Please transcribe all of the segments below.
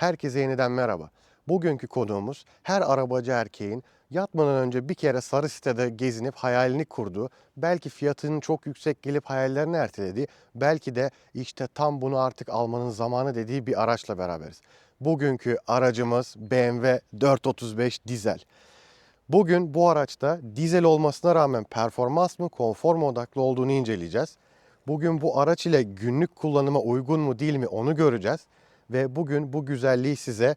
Herkese yeniden merhaba. Bugünkü konuğumuz her arabacı erkeğin yatmadan önce bir kere sarı sitede gezinip hayalini kurduğu, belki fiyatının çok yüksek gelip hayallerini ertelediği, belki de işte tam bunu artık almanın zamanı dediği bir araçla beraberiz. Bugünkü aracımız BMW 435 dizel. Bugün bu araçta dizel olmasına rağmen performans mı, konfor mu odaklı olduğunu inceleyeceğiz. Bugün bu araç ile günlük kullanıma uygun mu değil mi onu göreceğiz. Ve bugün bu güzelliği size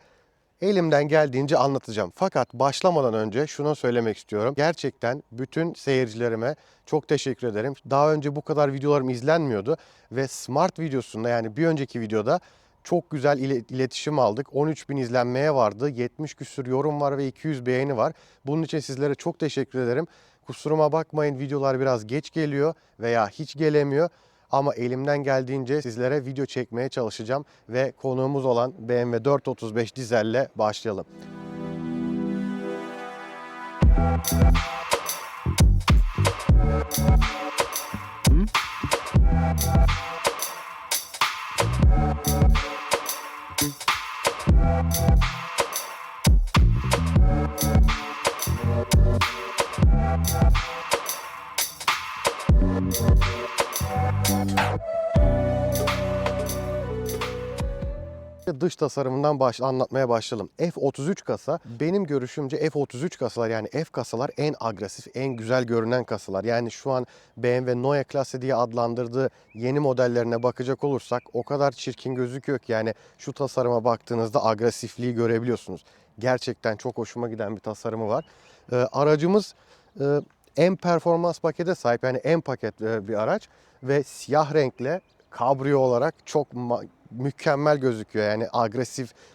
elimden geldiğince anlatacağım. Fakat başlamadan önce şunu söylemek istiyorum. Gerçekten bütün seyircilerime çok teşekkür ederim. Daha önce bu kadar videolarım izlenmiyordu ve Smart videosunda, yani bir önceki videoda çok güzel iletişim aldık. 13.000 izlenmeye vardı. 70 küsür yorum var ve 200 beğeni var. Bunun için sizlere çok teşekkür ederim. Kusuruma bakmayın, videolar biraz geç geliyor veya hiç gelemiyor. Ama elimden geldiğince sizlere video çekmeye çalışacağım ve konuğumuz olan BMW 435 dizelle başlayalım. Dış tasarımından anlatmaya başlayalım. F33 kasa, benim görüşümce F33 kasalar, yani F kasalar en agresif, en güzel görünen kasalar. Yani şu an BMW Neue Klasse diye adlandırdığı yeni modellerine bakacak olursak o kadar çirkin gözüküyor ki, yani şu tasarıma baktığınızda agresifliği görebiliyorsunuz. Gerçekten çok hoşuma giden bir tasarımı var. Aracımız M performans pakete sahip, yani M paket bir araç ve siyah renkle kabrio olarak çok mükemmel gözüküyor. Yani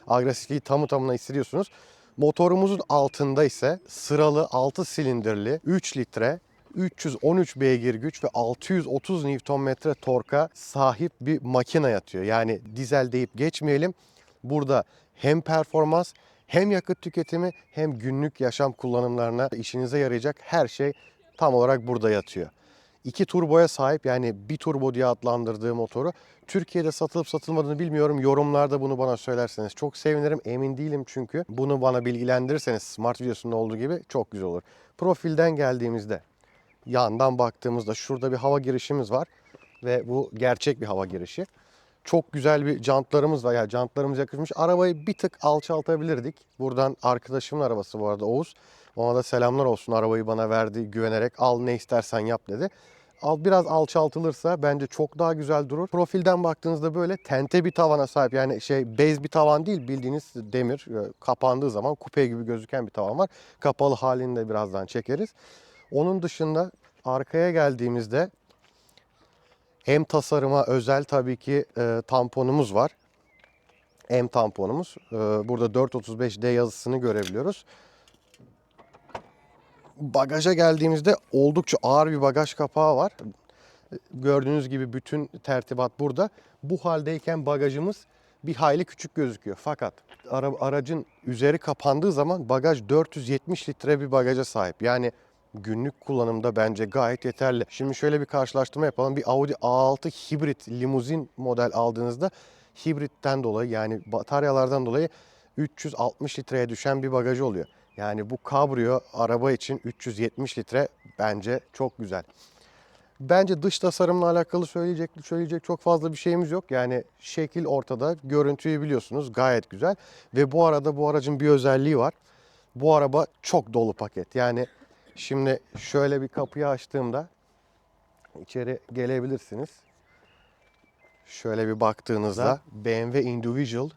agresifliği tamı tamına hissediyorsunuz. Motorumuzun altında ise sıralı 6 silindirli 3 litre 313 beygir güç ve 630 Nm torka sahip bir makine yatıyor. Yani dizel deyip geçmeyelim. Burada hem performans, hem yakıt tüketimi, hem günlük yaşam kullanımlarına işinize yarayacak her şey tam olarak burada yatıyor. 2 turboya sahip, yani bir turbo diye adlandırdığı motoru. Türkiye'de satılıp satılmadığını bilmiyorum. Yorumlarda bunu bana söylerseniz çok sevinirim. Emin değilim çünkü. Bunu bana bilgilendirirseniz Smart videosunda olduğu gibi çok güzel olur. Profilden geldiğimizde, yandan baktığımızda şurada bir hava girişimiz var. Ve bu gerçek bir hava girişi. Çok güzel bir jantlarımız var. Yani jantlarımız yakışmış. Arabayı bir tık alçaltabilirdik. Buradan arkadaşımın arabası bu arada, Oğuz. Ona da selamlar olsun. Arabayı bana verdi güvenerek. Al ne istersen yap dedi. Biraz alçaltılırsa bence çok daha güzel durur. Profilden baktığınızda böyle tente bir tavana sahip. Yani bez bir tavan değil, bildiğiniz demir. Kapandığı zaman kupe gibi gözüken bir tavan var. Kapalı halini de birazdan çekeriz. Onun dışında arkaya geldiğimizde M tasarıma özel tabii ki tamponumuz var. M tamponumuz. Burada 435D yazısını görebiliyoruz. Bagaja geldiğimizde oldukça ağır bir bagaj kapağı var. Gördüğünüz gibi bütün tertibat burada. Bu haldeyken bagajımız bir hayli küçük gözüküyor. Fakat aracın üzeri kapandığı zaman bagaj 470 litre bir bagaja sahip. Yani günlük kullanımda bence gayet yeterli. Şimdi şöyle bir karşılaştırma yapalım. Bir Audi A6 hibrit limuzin model aldığınızda hibritten dolayı, yani bataryalardan dolayı 360 litreye düşen bir bagajı oluyor. Yani bu kabrio araba için 370 litre bence çok güzel. Bence dış tasarımla alakalı söyleyecek çok fazla bir şeyimiz yok. Yani şekil ortada, görüntüyü biliyorsunuz, gayet güzel. Ve bu arada bu aracın bir özelliği var. Bu araba çok dolu paket. Yani şimdi şöyle bir kapıyı açtığımda içeri gelebilirsiniz. Şöyle bir baktığınızda BMW Individual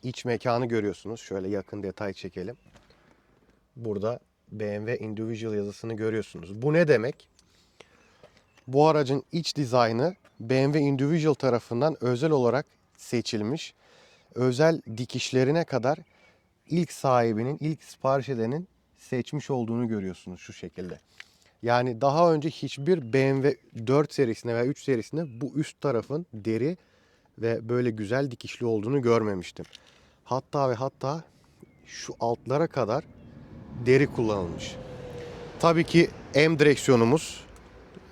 iç mekanı görüyorsunuz. Şöyle yakın detay çekelim. Burada BMW Individual yazısını görüyorsunuz. Bu ne demek? Bu aracın iç dizaynı BMW Individual tarafından özel olarak seçilmiş. Özel dikişlerine kadar ilk sahibinin, ilk sipariş edenin seçmiş olduğunu görüyorsunuz şu şekilde. Yani daha önce hiçbir BMW 4 serisinde veya 3 serisinde bu üst tarafın deri ve böyle güzel dikişli olduğunu görmemiştim. Hatta şu altlara kadar deri kullanılmış. Tabii ki M direksiyonumuz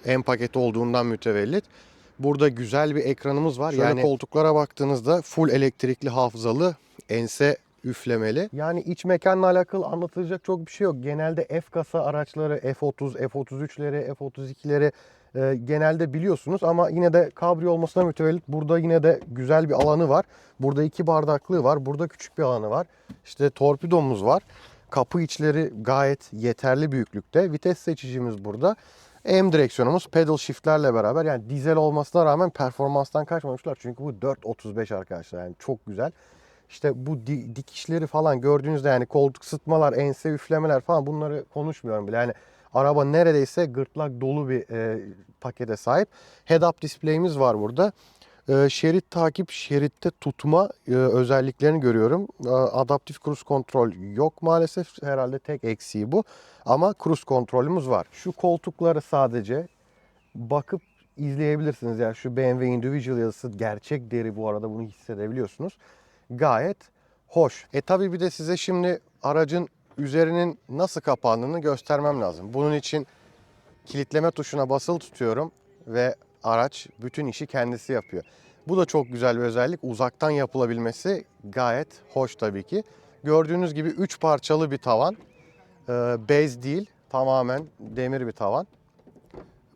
M paketi olduğundan mütevellit. Burada güzel bir ekranımız var. Şöyle yani koltuklara baktığınızda full elektrikli hafızalı ense üflemeli. Yani iç mekanla alakalı anlatılacak çok bir şey yok. Genelde F kasa araçları, F30, F33'leri, F32'leri genelde biliyorsunuz ama yine de kabrio olmasına mütevellit burada yine de güzel bir alanı var. Burada 2 bardaklığı var. Burada küçük bir alanı var. İşte torpidomuz var. Kapı içleri gayet yeterli büyüklükte. Vites seçicimiz burada. M direksiyonumuz pedal shift'lerle beraber, yani dizel olmasına rağmen performanstan kaçmamışlar. Çünkü bu 4.35 arkadaşlar, yani çok güzel. İşte bu dikişleri falan gördüğünüzde, yani koltuk ısıtmalar, ense üflemeler falan, bunları konuşmuyorum bile. Yani araba neredeyse gırtlak dolu bir pakete sahip. Head-up display'imiz var burada. Şerit takip, şeritte tutma özelliklerini görüyorum. Adaptif cruise kontrol yok maalesef. Herhalde tek eksiği bu. Ama cruise kontrolümüz var. Şu koltukları sadece bakıp izleyebilirsiniz. Yani şu BMW Individual yazısı gerçek deri, bu arada bunu hissedebiliyorsunuz. Gayet hoş. Tabii bir de size şimdi aracın üzerinin nasıl kapandığını göstermem lazım. Bunun için kilitleme tuşuna basılı tutuyorum ve araç bütün işi kendisi yapıyor. Bu da çok güzel bir özellik. Uzaktan yapılabilmesi gayet hoş tabii ki. Gördüğünüz gibi 3 parçalı bir tavan. Bez değil, tamamen demir bir tavan.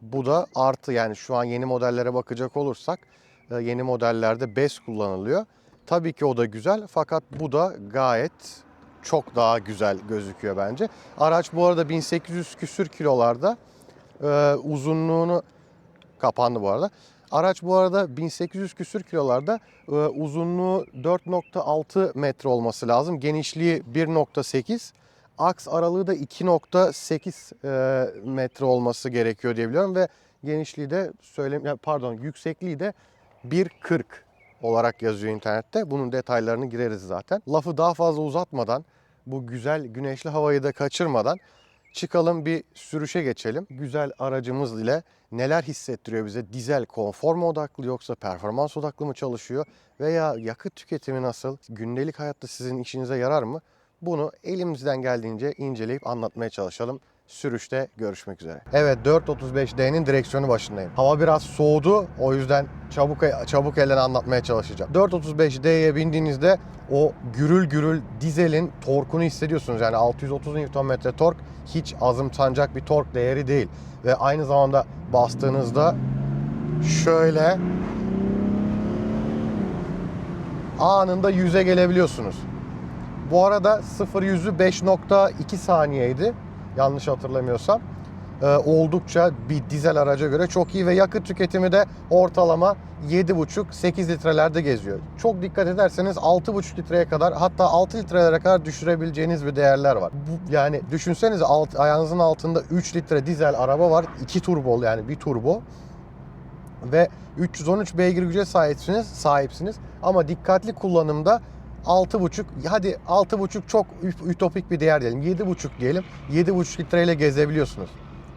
Bu da artı, yani şu an yeni modellere bakacak olursak yeni modellerde bez kullanılıyor. Tabii ki o da güzel, fakat bu da gayet çok daha güzel gözüküyor bence. Araç bu arada 1800 küsür kilolarda. Uzunluğunu kapandı bu arada. Araç bu arada 1800 küsür kilolarda, uzunluğu 4.6 metre olması lazım. Genişliği 1.8. Aks aralığı da 2.8 metre olması gerekiyor diye biliyorum ve genişliği de yüksekliği de 1.40 olarak yazıyor internette. Bunun detaylarını gireriz zaten. Lafı daha fazla uzatmadan, bu güzel güneşli havayı da kaçırmadan çıkalım, bir sürüşe geçelim. Güzel aracımız ile neler hissettiriyor bize? Dizel konfor mu odaklı yoksa performans odaklı mı çalışıyor? Veya yakıt tüketimi nasıl? Gündelik hayatta sizin işinize yarar mı? Bunu elimizden geldiğince inceleyip anlatmaya çalışalım. Sürüşte görüşmek üzere. Evet, 435D'nin direksiyonu başındayım. Hava biraz soğudu, o yüzden çabuk elden anlatmaya çalışacağım. 435D'ye bindiğinizde o gürül gürül dizelin torkunu hissediyorsunuz. Yani 630 Nm tork hiç azımsanacak bir tork değeri değil. Ve aynı zamanda bastığınızda şöyle anında 100'e gelebiliyorsunuz. Bu arada 0-100'ü 5.2 saniyeydi. Yanlış hatırlamıyorsam. Oldukça bir dizel araca göre çok iyi ve yakıt tüketimi de ortalama 7,5-8 litrelerde geziyor. Çok dikkat ederseniz 6,5 litreye kadar, hatta 6 litrelere kadar düşürebileceğiniz bir değerler var. Yani düşünsenize, ayağınızın altında 3 litre dizel araba var. 2 turbo, yani bir turbo. Ve 313 beygir güce sahipsiniz. Ama dikkatli kullanımda 6,5, hadi 6,5 çok ütopik bir değer diyelim. 7,5 diyelim. 7,5 litreyle gezebiliyorsunuz.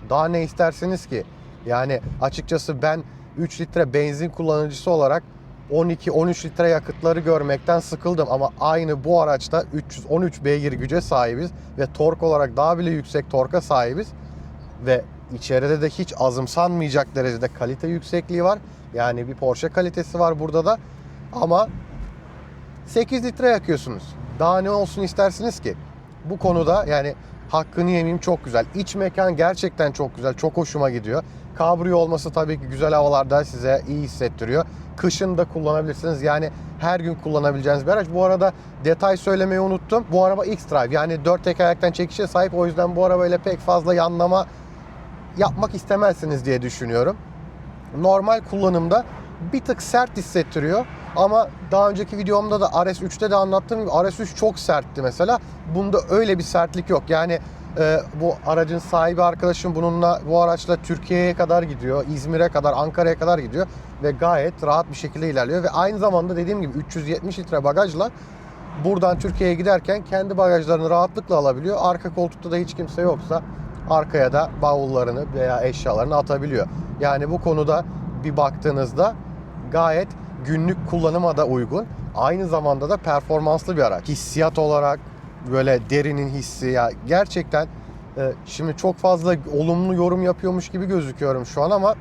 Daha ne isterseniz ki? Yani açıkçası ben 3 litre benzin kullanıcısı olarak 12-13 litre yakıtları görmekten sıkıldım. Ama aynı bu araçta 313 beygir güce sahibiz. Ve tork olarak daha bile yüksek torka sahibiz. Ve içeride de hiç azımsanmayacak derecede kalite yüksekliği var. Yani bir Porsche kalitesi var burada da. Ama 8 litre yakıyorsunuz. Daha ne olsun istersiniz ki? Bu konuda yani hakkını yemeyeyim, çok güzel. İç mekan gerçekten çok güzel. Çok hoşuma gidiyor. Kabrio olması tabii ki güzel havalarda size iyi hissettiriyor. Kışın da kullanabilirsiniz. Yani her gün kullanabileceğiniz bir araç. Bu arada detay söylemeyi unuttum. Bu araba X-Drive, yani 4 tekerlekten çekişe sahip. O yüzden bu arabayla pek fazla yanlama yapmak istemezsiniz diye düşünüyorum. Normal kullanımda bir tık sert hissettiriyor. Ama daha önceki videomda da RS3'te de anlattığım gibi RS3 çok sertti mesela. Bunda öyle bir sertlik yok. Yani bu aracın sahibi arkadaşım bu araçla Türkiye'ye kadar gidiyor. İzmir'e kadar, Ankara'ya kadar gidiyor. Ve gayet rahat bir şekilde ilerliyor. Ve aynı zamanda dediğim gibi 370 litre bagajla buradan Türkiye'ye giderken kendi bagajlarını rahatlıkla alabiliyor. Arka koltukta da hiç kimse yoksa arkaya da bavullarını veya eşyalarını atabiliyor. Yani bu konuda bir baktığınızda gayet günlük kullanıma da uygun. Aynı zamanda da performanslı bir araç. Hissiyat olarak böyle derinin hissi, ya gerçekten şimdi çok fazla olumlu yorum yapıyormuş gibi gözüküyorum şu an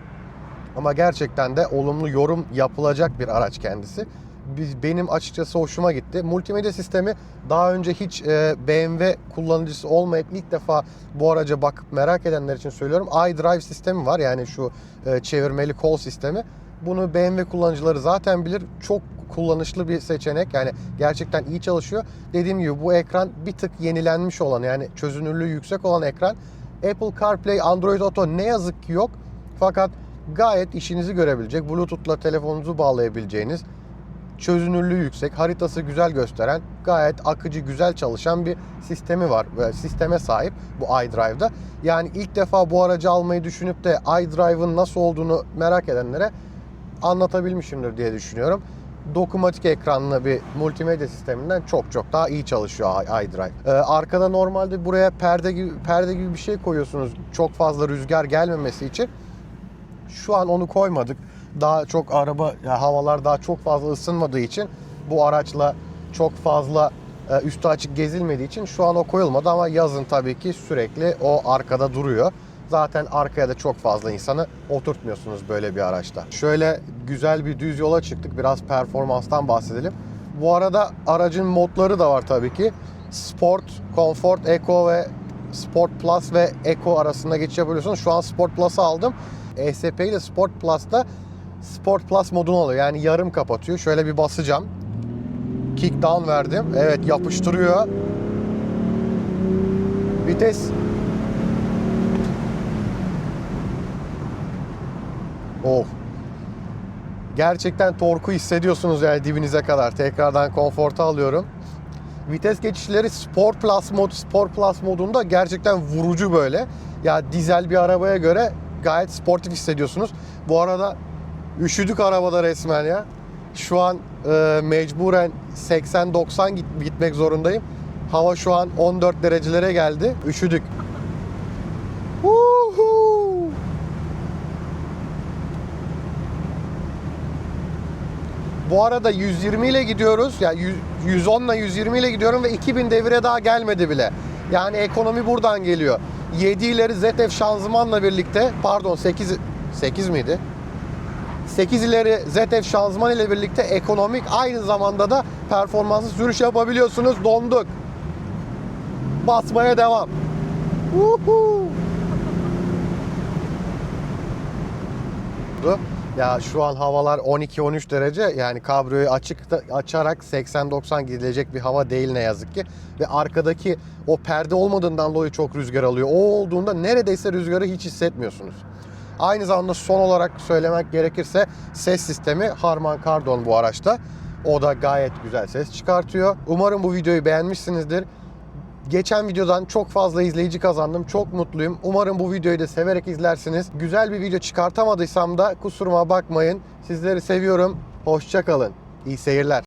ama gerçekten de olumlu yorum yapılacak bir araç kendisi. benim açıkçası hoşuma gitti. Multimedya sistemi daha önce hiç BMW kullanıcısı olmayıp ilk defa bu araca bakıp merak edenler için söylüyorum. iDrive sistemi var, yani şu çevirmeli kol sistemi. Bunu BMW kullanıcıları zaten bilir. Çok kullanışlı bir seçenek. Yani gerçekten iyi çalışıyor. Dediğim gibi bu ekran bir tık yenilenmiş olan, yani çözünürlüğü yüksek olan ekran. Apple CarPlay, Android Auto ne yazık ki yok. Fakat gayet işinizi görebilecek, Bluetooth'la telefonunuzu bağlayabileceğiniz, çözünürlüğü yüksek, haritası güzel gösteren, gayet akıcı, güzel çalışan bir sistemi var. Sisteme sahip bu iDrive'da. Yani ilk defa bu aracı almayı düşünüp de iDrive'ın nasıl olduğunu merak edenlere anlatabilmişimdir diye düşünüyorum. Dokunmatik ekranlı bir multimedya sisteminden çok çok daha iyi çalışıyor iDrive. Arkada normalde buraya perde gibi bir şey koyuyorsunuz, çok fazla rüzgar gelmemesi için. Şu an onu koymadık. Daha çok havalar daha çok fazla ısınmadığı için, bu araçla çok fazla üstü açık gezilmediği için şu an o koyulmadı, ama yazın tabii ki sürekli o arkada duruyor. Zaten arkaya da çok fazla insanı oturtmuyorsunuz böyle bir araçta. Şöyle güzel bir düz yola çıktık. Biraz performanstan bahsedelim. Bu arada aracın modları da var tabii ki. Sport, Comfort, Eco ve Sport Plus ve Eco arasında geçiş yapabiliyorsunuz. Şu an Sport Plus'ı aldım. ESP ile Sport Plus'ta Sport Plus modunu alıyor. Yani yarım kapatıyor. Şöyle bir basacağım. Kick down verdim. Evet, yapıştırıyor. Vites. Of. Gerçekten torku hissediyorsunuz yani dibinize kadar. Tekrardan konforta alıyorum. Vites geçişleri Sport Plus modunda gerçekten vurucu böyle. Ya dizel bir arabaya göre gayet sportif hissediyorsunuz. Bu arada üşüdük arabada resmen ya. Şu an mecburen 80-90 gitmek zorundayım. Hava şu an 14 derecelere geldi. Üşüdük. Bu arada 120 ile gidiyoruz. Yani 110 ile 120 ile gidiyorum ve 2000 devire daha gelmedi bile. Yani ekonomi buradan geliyor. 7 ileri ZF şanzımanla birlikte, pardon 8 miydi? 8 ileri ZF şanzıman ile birlikte ekonomik, aynı zamanda da performanslı sürüş yapabiliyorsunuz. Donduk. Basmaya devam. Ya şu an havalar 12-13 derece, yani kabriyoyu açarak 80-90 gidilecek bir hava değil ne yazık ki. Ve arkadaki o perde olmadığından dolayı çok rüzgar alıyor. O olduğunda neredeyse rüzgarı hiç hissetmiyorsunuz. Aynı zamanda son olarak söylemek gerekirse ses sistemi Harman Kardon bu araçta. O da gayet güzel ses çıkartıyor. Umarım bu videoyu beğenmişsinizdir. Geçen videodan çok fazla izleyici kazandım. Çok mutluyum. Umarım bu videoyu da severek izlersiniz. Güzel bir video çıkartamadıysam da kusuruma bakmayın. Sizleri seviyorum. Hoşça kalın. İyi seyirler.